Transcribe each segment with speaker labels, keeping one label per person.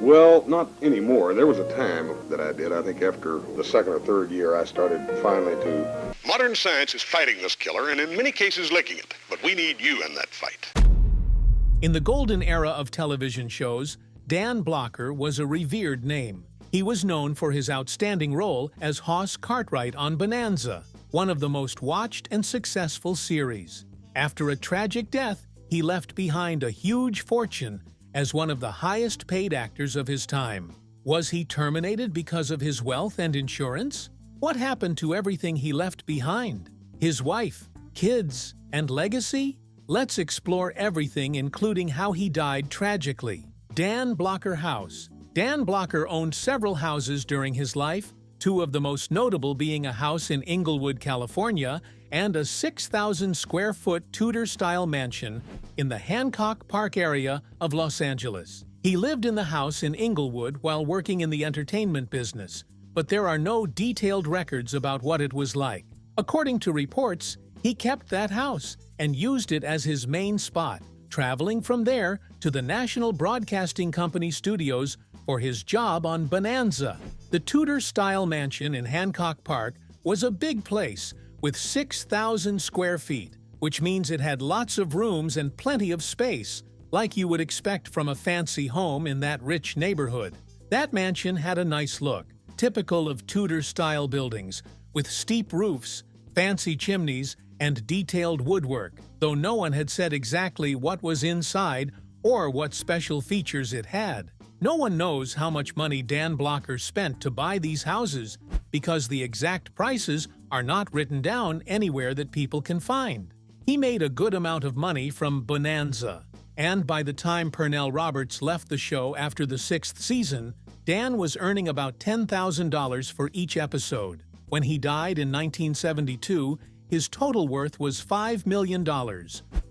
Speaker 1: Well, not anymore. There was a time that I did. I think after the second or third year, I started finally to... Modern science is fighting this killer, and in many cases licking it. But we need you in that fight.
Speaker 2: In the golden era of television shows, Dan Blocker was a revered name. He was known for his outstanding role as Hoss Cartwright on Bonanza, one of the most watched and successful series. After a tragic death, he left behind a huge fortune as one of the highest-paid actors of his time. Was he terminated because of his wealth and insurance? What happened to everything he left behind? His wife, kids, and legacy? Let's explore everything, including how he died tragically. Dan Blocker House. Dan Blocker owned several houses during his life, two of the most notable being a house in Inglewood, California, and a 6,000-square-foot Tudor-style mansion in the Hancock Park area of Los Angeles. He lived in the house in Inglewood while working in the entertainment business, but there are no detailed records about what it was like. According to reports, he kept that house and used it as his main spot, traveling from there to the National Broadcasting Company studios for his job on Bonanza. The Tudor-style mansion in Hancock Park was a big place with 6,000 square feet, which means it had lots of rooms and plenty of space, like you would expect from a fancy home in that rich neighborhood. That mansion had a nice look, typical of Tudor-style buildings, with steep roofs, fancy chimneys, and detailed woodwork, though no one had said exactly what was inside or what special features it had. No one knows how much money Dan Blocker spent to buy these houses because the exact prices are not written down anywhere that people can find. He made a good amount of money from Bonanza, and by the time Pernell Roberts left the show after the 6th season, Dan was earning about $10,000 for each episode. When he died in 1972, his total worth was $5 million,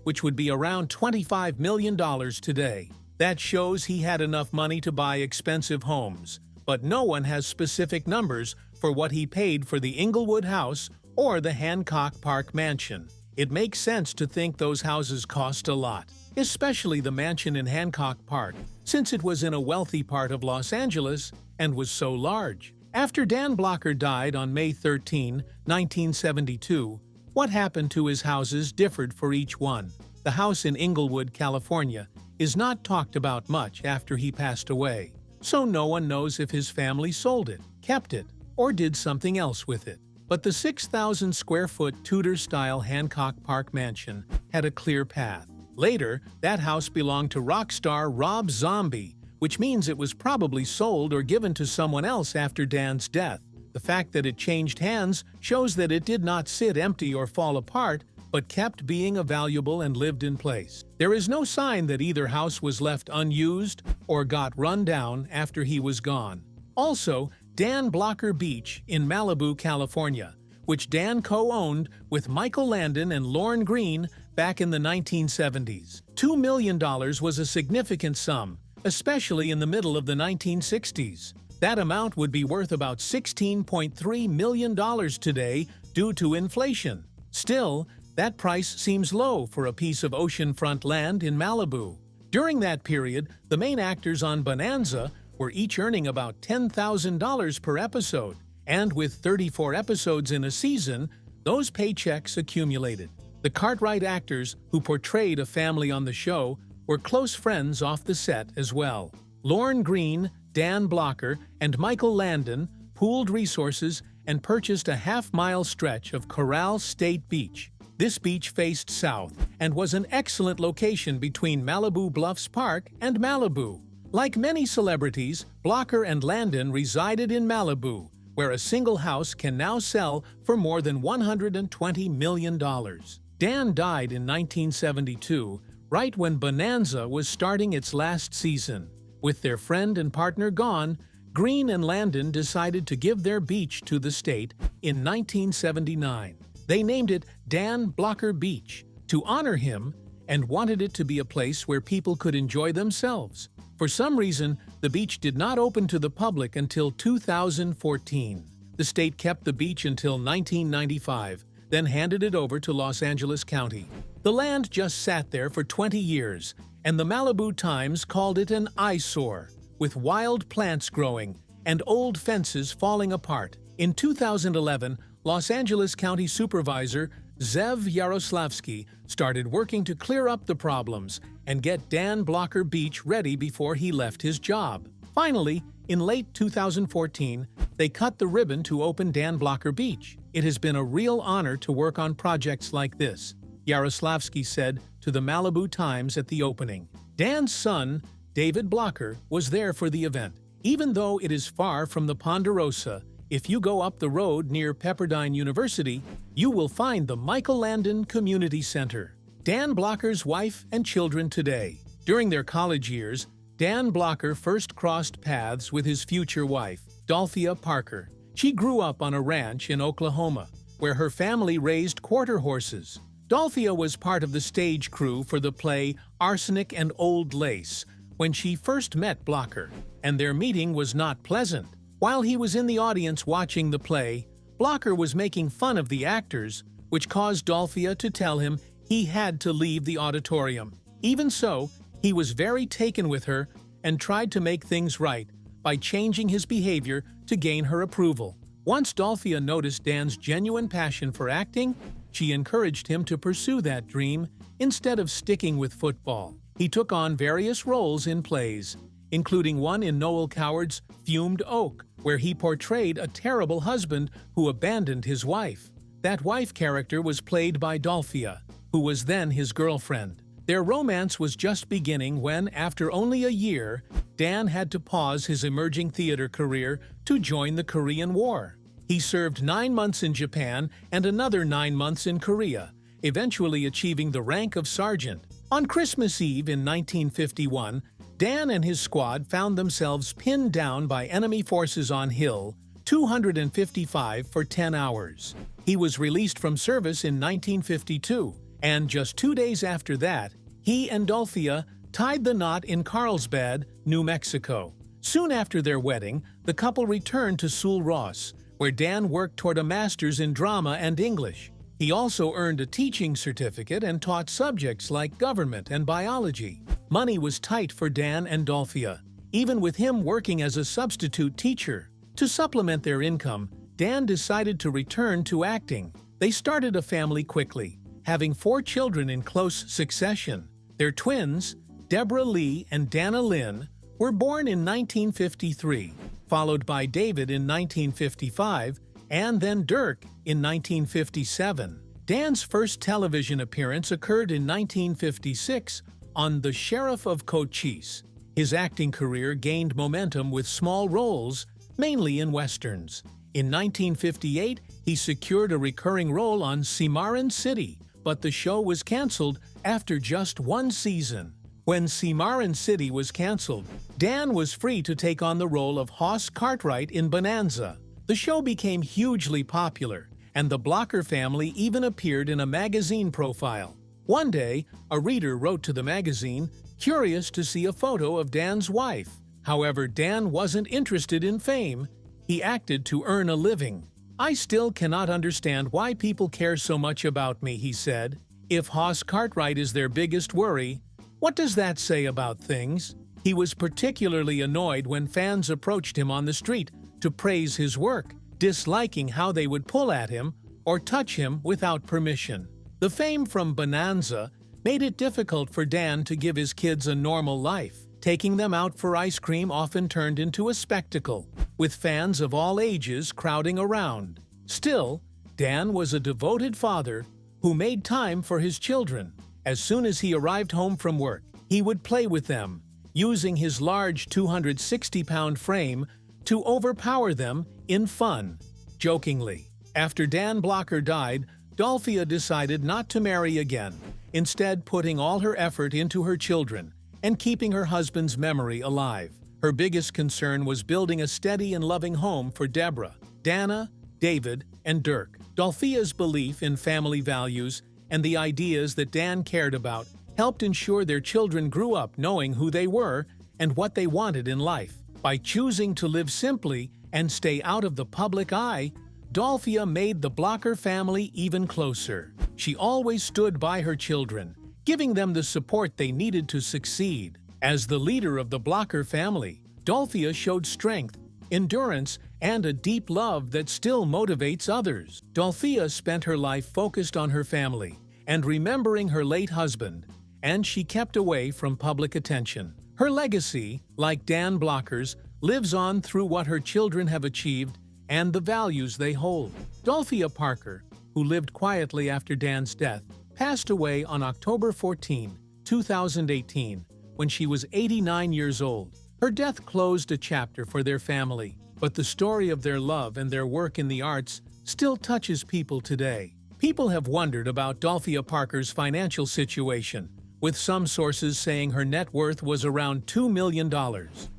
Speaker 2: which would be around $25 million today. That shows he had enough money to buy expensive homes, but no one has specific numbers for what he paid for the Inglewood house or the Hancock Park mansion. It makes sense to think those houses cost a lot, especially the mansion in Hancock Park, since it was in a wealthy part of Los Angeles and was so large. After Dan Blocker died on May 13, 1972, what happened to his houses differed for each one. The house in Inglewood, California, is not talked about much after he passed away, so no one knows if his family sold it, kept it, or did something else with it. But the 6,000-square-foot Tudor-style Hancock Park mansion had a clear path. Later, that house belonged to rock star Rob Zombie, which means it was probably sold or given to someone else after Dan's death. The fact that it changed hands shows that it did not sit empty or fall apart, but kept being a valuable and lived-in place. There is no sign that either house was left unused or got run down after he was gone. Also, Dan Blocker Beach in Malibu, California, which Dan co-owned with Michael Landon and Lorne Greene back in the 1970s. $2 million was a significant sum, especially in the middle of the 1960s. That amount would be worth about $16.3 million today due to inflation. Still, that price seems low for a piece of oceanfront land in Malibu. During that period, the main actors on Bonanza were each earning about $10,000 per episode, and with 34 episodes in a season, those paychecks accumulated. The Cartwright actors who portrayed a family on the show were close friends off the set as well. Lorne Greene, Dan Blocker, and Michael Landon pooled resources and purchased a half-mile stretch of Coral State Beach. This beach faced south and was an excellent location between Malibu Bluffs Park and Malibu. Like many celebrities, Blocker and Landon resided in Malibu, where a single house can now sell for more than $120 million. Dan died in 1972, right when Bonanza was starting its last season. With their friend and partner gone, Greene and Landon decided to give their beach to the state in 1979. They named it Dan Blocker Beach to honor him and wanted it to be a place where people could enjoy themselves. For some reason, the beach did not open to the public until 2014. The state kept the beach until 1995, then handed it over to Los Angeles County. The land just sat there for 20 years, and the Malibu Times called it an eyesore, with wild plants growing and old fences falling apart. In 2011, Los Angeles County Supervisor Zev Yaroslavsky started working to clear up the problems and get Dan Blocker Beach ready before he left his job. Finally, in late 2014, they cut the ribbon to open Dan Blocker Beach. It has been a real honor to work on projects like this, Yaroslavsky said to the Malibu Times at the opening. Dan's son, David Blocker, was there for the event. Even though it is far from the Ponderosa, if you go up the road near Pepperdine University, you will find the Michael Landon Community Center. Dan Blocker's wife and children today. During their college years, Dan Blocker first crossed paths with his future wife, Dolphia Parker. She grew up on a ranch in Oklahoma, where her family raised quarter horses. Dolphia was part of the stage crew for the play Arsenic and Old Lace when she first met Blocker, and their meeting was not pleasant. While he was in the audience watching the play, Blocker was making fun of the actors, which caused Dolphia to tell him he had to leave the auditorium. Even so, he was very taken with her and tried to make things right by changing his behavior to gain her approval. Once Dolphia noticed Dan's genuine passion for acting, she encouraged him to pursue that dream instead of sticking with football. He took on various roles in plays, including one in Noel Coward's Fumed Oak, where he portrayed a terrible husband who abandoned his wife. That wife character was played by Dolphia, who was then his girlfriend. Their romance was just beginning when, after only a year, Dan had to pause his emerging theater career to join the Korean War. He served 9 months in Japan and another 9 months in Korea, eventually achieving the rank of sergeant. On Christmas Eve in 1951, Dan and his squad found themselves pinned down by enemy forces on Hill 255 for 10 hours. He was released from service in 1952, and just 2 days after that, he and Dolphia tied the knot in Carlsbad, New Mexico. Soon after their wedding, the couple returned to Sul Ross, where Dan worked toward a master's in drama and English. He also earned a teaching certificate and taught subjects like government and biology. Money was tight for Dan and Dolphia, even with him working as a substitute teacher. To supplement their income, Dan decided to return to acting. They started a family quickly, having 4 children in close succession. Their twins, Deborah Lee and Dana Lynn, were born in 1953, followed by David in 1955, and then Dirk in 1957. Dan's first television appearance occurred in 1956 on The Sheriff of Cochise. His acting career gained momentum with small roles, mainly in westerns. In 1958, he secured a recurring role on Cimarron City, but the show was canceled after just 1 season. When Cimarron City was canceled, Dan was free to take on the role of Hoss Cartwright in Bonanza. The show became hugely popular, and the Blocker family even appeared in a magazine profile. One day, a reader wrote to the magazine, curious to see a photo of Dan's wife. However, Dan wasn't interested in fame. He acted to earn a living. "I still cannot understand why people care so much about me," he said. "If Hoss Cartwright is their biggest worry, what does that say about things?" He was particularly annoyed when fans approached him on the street to praise his work, disliking how they would pull at him or touch him without permission. The fame from Bonanza made it difficult for Dan to give his kids a normal life. Taking them out for ice cream often turned into a spectacle, with fans of all ages crowding around. Still, Dan was a devoted father who made time for his children. As soon as he arrived home from work, he would play with them, using his large 260-pound frame to overpower them in fun. Jokingly, after Dan Blocker died, Dolphia decided not to marry again, instead putting all her effort into her children and keeping her husband's memory alive. Her biggest concern was building a steady and loving home for Deborah, Dana, David, and Dirk. Dolphia's belief in family values and the ideas that Dan cared about helped ensure their children grew up knowing who they were and what they wanted in life. By choosing to live simply and stay out of the public eye, Dolphia made the Blocker family even closer. She always stood by her children, giving them the support they needed to succeed. As the leader of the Blocker family, Dolphia showed strength, endurance, and a deep love that still motivates others. Dolphia spent her life focused on her family and remembering her late husband, and she kept away from public attention. Her legacy, like Dan Blocker's, lives on through what her children have achieved and the values they hold. Dolphia Parker, who lived quietly after Dan's death, passed away on October 14, 2018, when she was 89 years old. Her death closed a chapter for their family, but the story of their love and their work in the arts still touches people today. People have wondered about Dolphia Parker's financial situation, with some sources saying her net worth was around $2 million.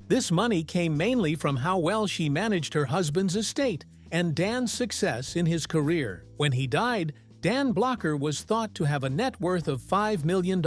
Speaker 2: This money came mainly from how well she managed her husband's estate and Dan's success in his career. When he died, Dan Blocker was thought to have a net worth of $5 million,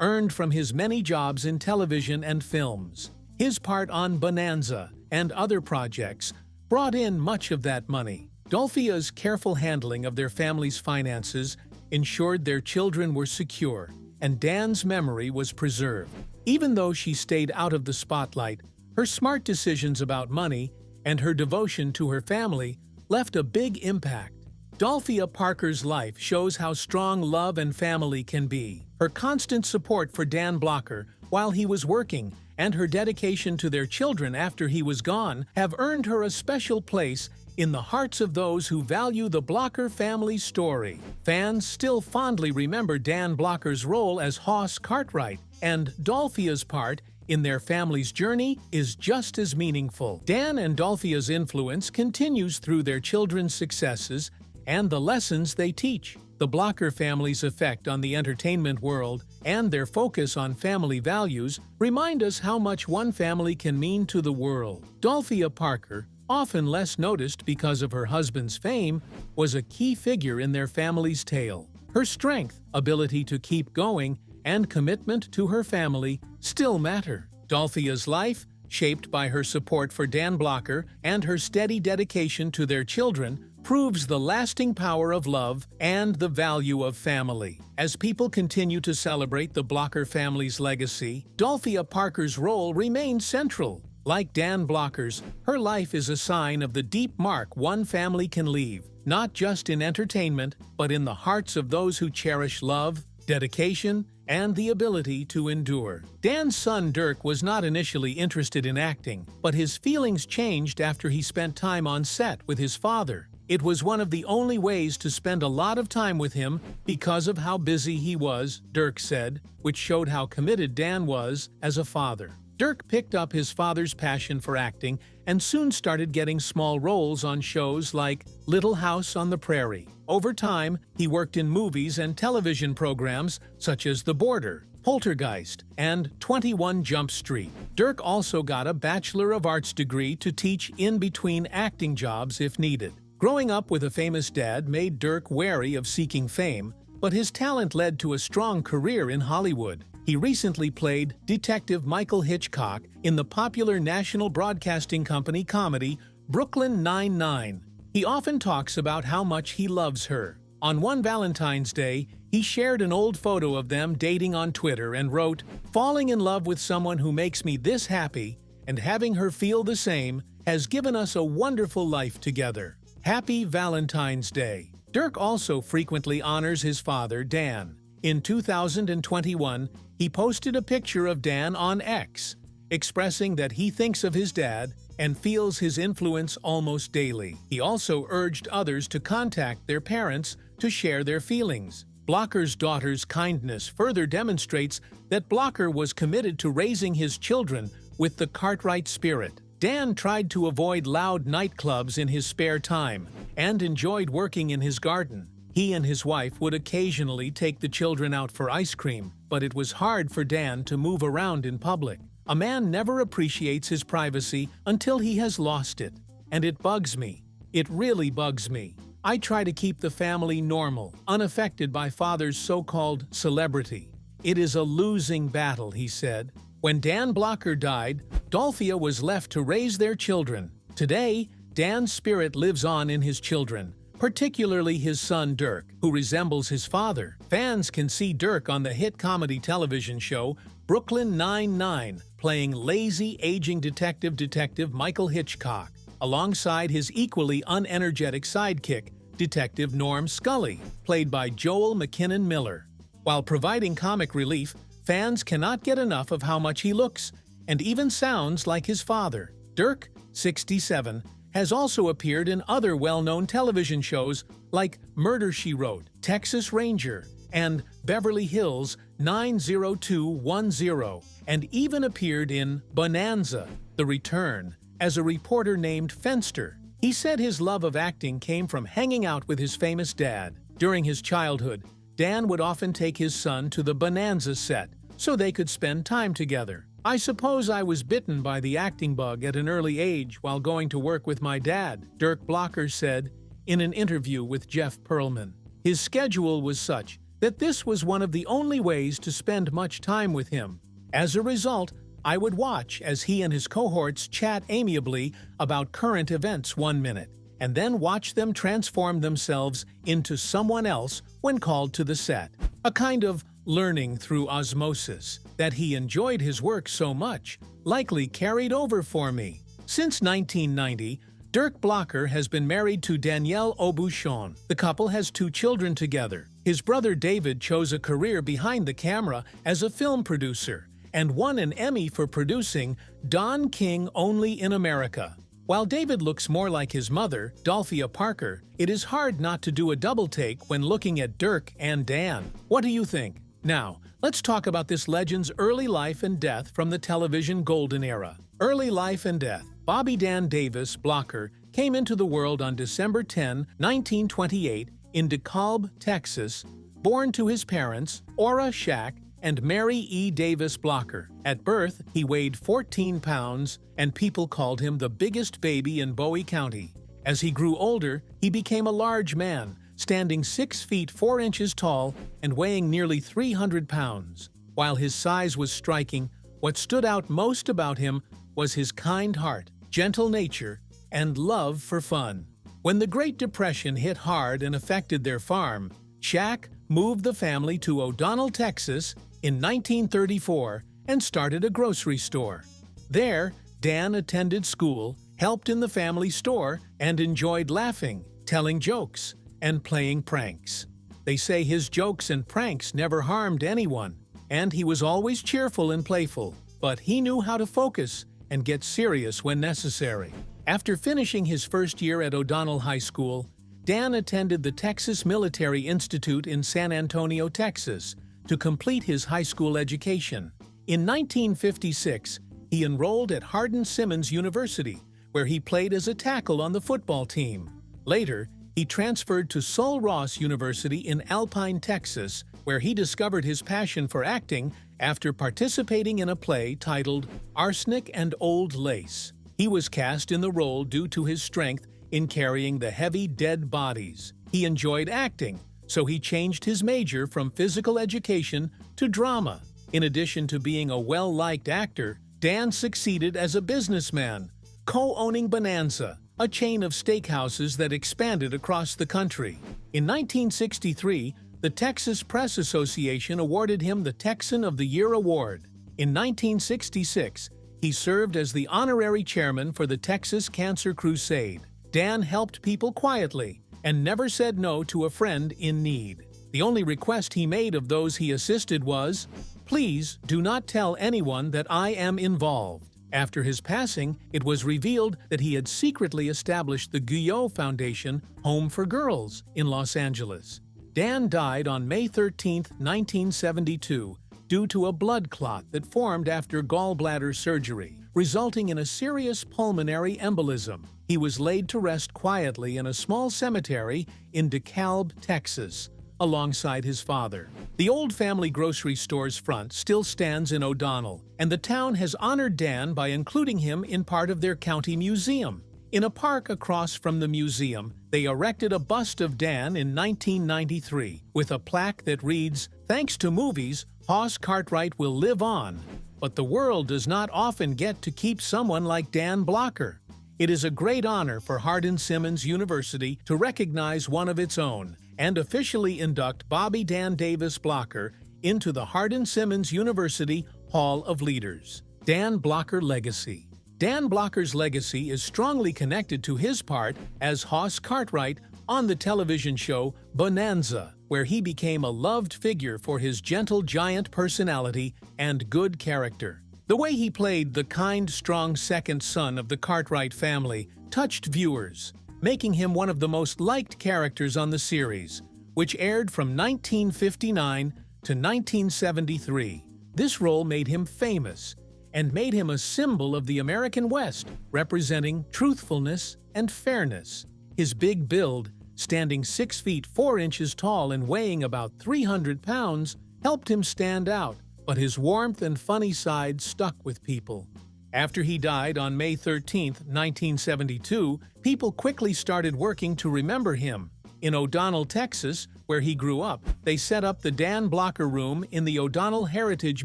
Speaker 2: earned from his many jobs in television and films. His part on Bonanza and other projects brought in much of that money. Dolphia's careful handling of their family's finances ensured their children were secure, and Dan's memory was preserved. Even though she stayed out of the spotlight, her smart decisions about money and her devotion to her family left a big impact. Dolphia Parker's life shows how strong love and family can be. Her constant support for Dan Blocker while he was working and her dedication to their children after he was gone have earned her a special place in the hearts of those who value the Blocker family story. Fans still fondly remember Dan Blocker's role as Hoss Cartwright, and Dolphia's part in their family's journey is just as meaningful. Dan and Dolphia's influence continues through their children's successes and the lessons they teach. The Blocker family's effect on the entertainment world and their focus on family values remind us how much one family can mean to the world. Dolphia Parker, often less noticed because of her husband's fame, was a key figure in their family's tale. Her strength, ability to keep going, and commitment to her family still matter. Dolphia's life, shaped by her support for Dan Blocker and her steady dedication to their children, proves the lasting power of love and the value of family. As people continue to celebrate the Blocker family's legacy, Dolphia Parker's role remains central. Like Dan Blocker's, her life is a sign of the deep mark one family can leave, not just in entertainment, but in the hearts of those who cherish love, dedication, and the ability to endure. Dan's son Dirk was not initially interested in acting, but his feelings changed after he spent time on set with his father. It was one of the only ways to spend a lot of time with him because of how busy he was, Dirk said, which showed how committed Dan was as a father. Dirk picked up his father's passion for acting and soon started getting small roles on shows like Little House on the Prairie. Over time, he worked in movies and television programs such as The Border, Poltergeist, and 21 Jump Street. Dirk also got a Bachelor of Arts degree to teach in between acting jobs if needed. Growing up with a famous dad made Dirk wary of seeking fame, but his talent led to a strong career in Hollywood. He recently played Detective Michael Hitchcock in the popular National Broadcasting Company comedy Brooklyn Nine-Nine. He often talks about how much he loves her. On one Valentine's Day, he shared an old photo of them dating on Twitter and wrote, "Falling in love with someone who makes me this happy and having her feel the same has given us a wonderful life together. Happy Valentine's Day." Dirk also frequently honors his father, Dan. In 2021, he posted a picture of Dan on X, expressing that he thinks of his dad and feels his influence almost daily. He also urged others to contact their parents to share their feelings. Blocker's daughter's kindness further demonstrates that Blocker was committed to raising his children with the Cartwright spirit. Dan tried to avoid loud nightclubs in his spare time and enjoyed working in his garden. He and his wife would occasionally take the children out for ice cream, but it was hard for Dan to move around in public. A man never appreciates his privacy until he has lost it, and it bugs me. It really bugs me. I try to keep the family normal, unaffected by father's so-called celebrity. It is a losing battle, he said. When Dan Blocker died, Dolphia was left to raise their children. Today, Dan's spirit lives on in his children, particularly his son Dirk, who resembles his father. Fans can see Dirk on the hit comedy television show Brooklyn Nine-Nine, playing lazy, aging Detective Michael Hitchcock, alongside his equally unenergetic sidekick, Detective Norm Scully, played by Joel McKinnon Miller. While providing comic relief, fans cannot get enough of how much he looks and even sounds like his father. Dirk, 67, has also appeared in other well-known television shows like Murder, She Wrote, Texas Ranger, and Beverly Hills 90210, and even appeared in Bonanza, The Return, as a reporter named Fenster. He said his love of acting came from hanging out with his famous dad. During his childhood, Dan would often take his son to the Bonanza set so they could spend time together. "I suppose I was bitten by the acting bug at an early age while going to work with my dad," Dirk Blocker said in an interview with Jeff Pearlman. His schedule was such that this was one of the only ways to spend much time with him. As a result, I would watch as he and his cohorts chat amiably about current events 1 minute, and then watch them transform themselves into someone else when called to the set. A kind of learning through osmosis. That he enjoyed his work so much likely carried over for me. Since 1990, Dirk Blocker has been married to Danielle Aubuchon. The couple has 2 children together. His brother David chose a career behind the camera as a film producer and won an Emmy for producing Don King Only in America. While David looks more like his mother, Dolphia Parker, it is hard not to do a double take when looking at Dirk and Dan. What do you think? Now, let's talk about this legend's early life and death from the television golden era. Early life and death. Bobby Dan Davis Blocker came into the world on December 10, 1928, in DeKalb, Texas, born to his parents, Ora Shack and Mary E. Davis Blocker. At birth, he weighed 14 pounds, and people called him the biggest baby in Bowie County. As he grew older, he became a large man, standing 6 feet 4 inches tall and weighing nearly 300 pounds. While his size was striking, what stood out most about him was his kind heart, gentle nature, and love for fun. When the Great Depression hit hard and affected their farm, Shack moved the family to O'Donnell, Texas in 1934 and started a grocery store. There, Dan attended school, helped in the family store, and enjoyed laughing, telling jokes, and playing pranks. They say his jokes and pranks never harmed anyone, and he was always cheerful and playful, but he knew how to focus and get serious when necessary. After finishing his first year at O'Donnell High School, Dan attended the Texas Military Institute in San Antonio, Texas, to complete his high school education. In 1956, he enrolled at Hardin-Simmons University, where he played as a tackle on the football team. Later, he transferred to Sul Ross University in Alpine, Texas, where he discovered his passion for acting after participating in a play titled Arsenic and Old Lace. He was cast in the role due to his strength in carrying the heavy, dead bodies. He enjoyed acting, so he changed his major from physical education to drama. In addition to being a well-liked actor, Dan succeeded as a businessman, co-owning Bonanza, a chain of steakhouses that expanded across the country. In 1963, the Texas Press Association awarded him the Texan of the Year award. In 1966, he served as the honorary chairman for the Texas Cancer Crusade. Dan helped people quietly and never said no to a friend in need. The only request he made of those he assisted was, "Please do not tell anyone that I am involved." After his passing, it was revealed that he had secretly established the Guyot Foundation Home for Girls in Los Angeles. Dan died on May 13, 1972, due to a blood clot that formed after gallbladder surgery, resulting in a serious pulmonary embolism. He was laid to rest quietly in a small cemetery in DeKalb, Texas, alongside his father. The old family grocery store's front still stands in O'Donnell, and the town has honored Dan by including him in part of their county museum. In a park across from the museum, they erected a bust of Dan in 1993 with a plaque that reads, "Thanks to movies, Hoss Cartwright will live on." But the world does not often get to keep someone like Dan Blocker. It is a great honor for Hardin-Simmons University to recognize one of its own and officially induct Bobby Dan Davis Blocker into the Hardin-Simmons University Hall of Leaders. Dan Blocker Legacy. Dan Blocker's legacy is strongly connected to his part as Hoss Cartwright on the television show Bonanza, where he became a loved figure for his gentle giant personality and good character. The way he played the kind, strong second son of the Cartwright family touched viewers, making him one of the most liked characters on the series, which aired from 1959 to 1973. This role made him famous and made him a symbol of the American West, representing truthfulness and fairness. His big build, standing 6 feet 4 inches tall and weighing about 300 pounds, helped him stand out, but his warmth and funny side stuck with people. After he died on May 13, 1972, people quickly started working to remember him. In O'Donnell, Texas, where he grew up, they set up the Dan Blocker Room in the O'Donnell Heritage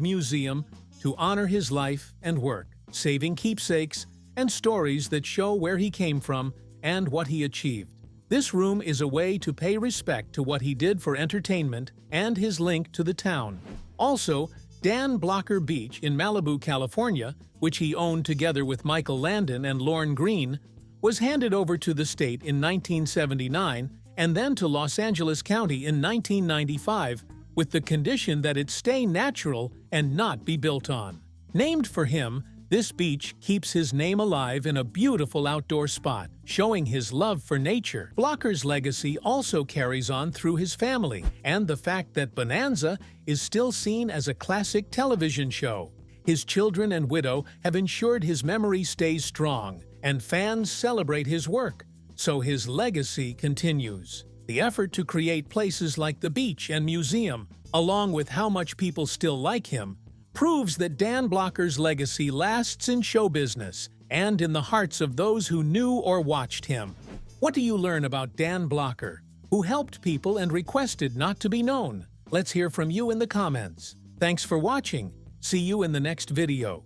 Speaker 2: Museum to honor his life and work, saving keepsakes and stories that show where he came from and what he achieved. This room is a way to pay respect to what he did for entertainment and his link to the town. Also, Dan Blocker Beach in Malibu, California, which he owned together with Michael Landon and Lorne Green, was handed over to the state in 1979 and then to Los Angeles County in 1995, with the condition that it stay natural and not be built on. Named for him, this beach keeps his name alive in a beautiful outdoor spot, showing his love for nature. Blocker's legacy also carries on through his family and the fact that Bonanza is still seen as a classic television show. His children and widow have ensured his memory stays strong, and fans celebrate his work, so his legacy continues. The effort to create places like the beach and museum, along with how much people still like him, proves that Dan Blocker's legacy lasts in show business and in the hearts of those who knew or watched him. What do you learn about Dan Blocker, who helped people and requested not to be known? Let's hear from you in the comments. Thanks for watching. See you in the next video.